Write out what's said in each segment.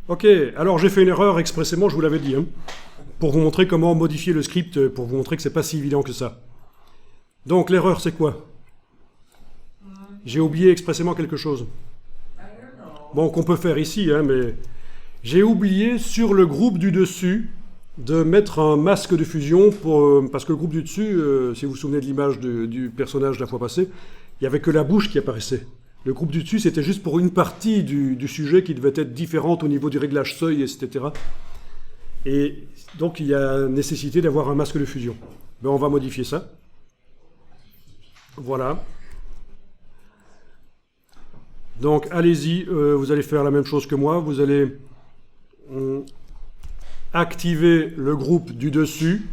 Ok, alors j'ai fait une erreur expressément, je vous l'avais dit, hein, pour vous montrer comment modifier le script, pour vous montrer que c'est pas si évident que ça. Donc l'erreur c'est quoi? J'ai oublié expressément quelque chose. Bon, qu'on peut faire ici, hein, mais j'ai oublié sur le groupe du dessus de mettre un masque de fusion parce que le groupe du dessus, si vous vous souvenez de l'image du personnage de la fois passée, il n'y avait que la bouche qui apparaissait. Le groupe du dessus, c'était juste pour une partie du sujet qui devait être différente au niveau du réglage seuil, etc. Et donc, il y a nécessité d'avoir un masque de fusion. Ben, on va modifier ça. Voilà. Donc, allez-y, vous allez faire la même chose que moi. Vous allez activer le groupe du dessus.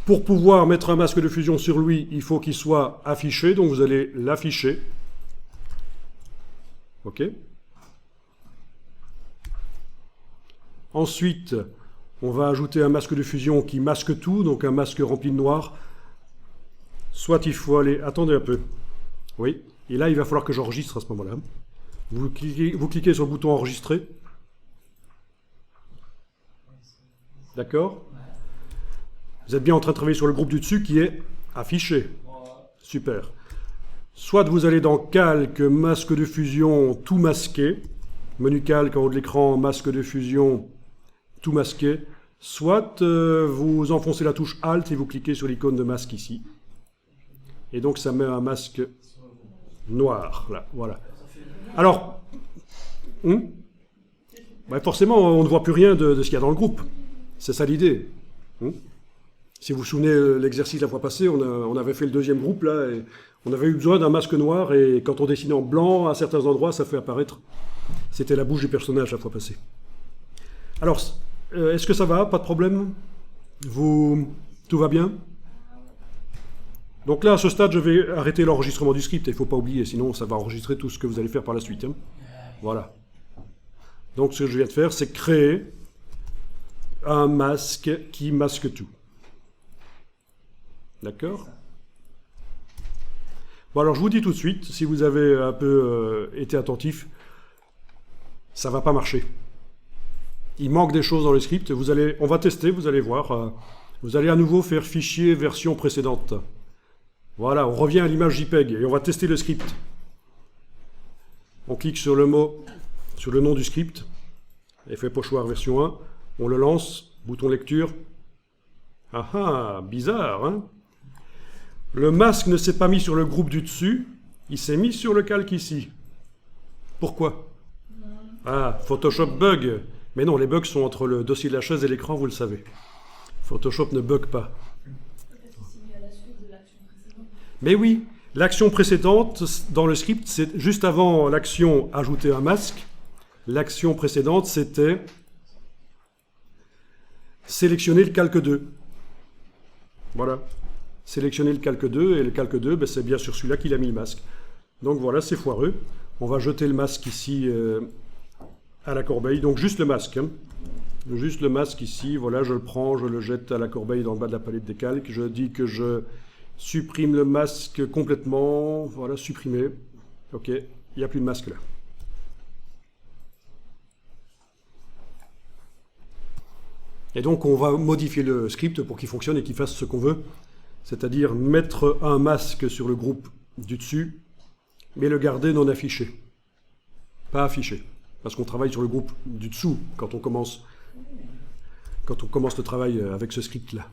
Pour pouvoir mettre un masque de fusion sur lui, il faut qu'il soit affiché, donc vous allez l'afficher. OK. Ensuite, on va ajouter un masque de fusion qui masque tout, donc un masque rempli de noir. Soit il faut aller... Attendez un peu. Oui. Et là, il va falloir que j'enregistre à ce moment-là. Vous cliquez sur le bouton enregistrer. D'accord ? Vous êtes bien en train de travailler sur le groupe du dessus qui est affiché. Super. Soit vous allez dans Calque, masque de fusion, tout masqué. Menu Calque en haut de l'écran, masque de fusion, tout masqué. Soit vous enfoncez la touche Alt et vous cliquez sur l'icône de masque ici. Et donc ça met un masque noir, là, voilà. Alors, forcément, on ne voit plus rien de ce qu'il y a dans le groupe. C'est ça l'idée. Si vous vous souvenez l'exercice la fois passée, on avait fait le deuxième groupe là, et on avait eu besoin d'un masque noir, et quand on dessinait en blanc, à certains endroits, ça fait apparaître. C'était la bouche du personnage la fois passée. Alors, est-ce que ça va? Pas de problème? Tout va bien? Donc là, à ce stade, je vais arrêter l'enregistrement du script, il ne faut pas oublier, sinon ça va enregistrer tout ce que vous allez faire par la suite. Hein. Voilà. Donc ce que je viens de faire, c'est créer un masque qui masque tout. D'accord? Bon, alors je vous dis tout de suite, si vous avez un peu été attentif, ça ne va pas marcher. Il manque des choses dans le script. On va tester, vous allez voir. Vous allez à nouveau faire fichier version précédente. Voilà, on revient à l'image JPEG et on va tester le script. On clique sur le nom du script, effet pochoir version 1, on le lance, bouton lecture. Ah ah, bizarre, hein? Le masque ne s'est pas mis sur le groupe du dessus, il s'est mis sur le calque ici. Pourquoi? Ah, Photoshop bug. Mais non, les bugs sont entre le dossier de la chaise et l'écran, vous le savez. Photoshop ne bug pas. Mais oui, l'action précédente dans le script, c'est juste avant l'action ajouter un masque. L'action précédente, c'était sélectionner le calque 2. Voilà. Sélectionner le calque 2, et le calque 2, ben, c'est bien sur celui-là qu'il a mis le masque. Donc voilà, c'est foireux. On va jeter le masque ici à la corbeille. Donc juste le masque. Hein. Juste le masque ici, voilà, je le prends, je le jette à la corbeille dans le bas de la palette des calques. Je dis que je supprime le masque complètement. Voilà, supprimer. Ok, il n'y a plus de masque là. Et donc on va modifier le script pour qu'il fonctionne et qu'il fasse ce qu'on veut. C'est-à-dire mettre un masque sur le groupe du dessus, mais le garder non affiché. Pas affiché. Parce qu'on travaille sur le groupe du dessous quand on commence le travail avec ce script-là.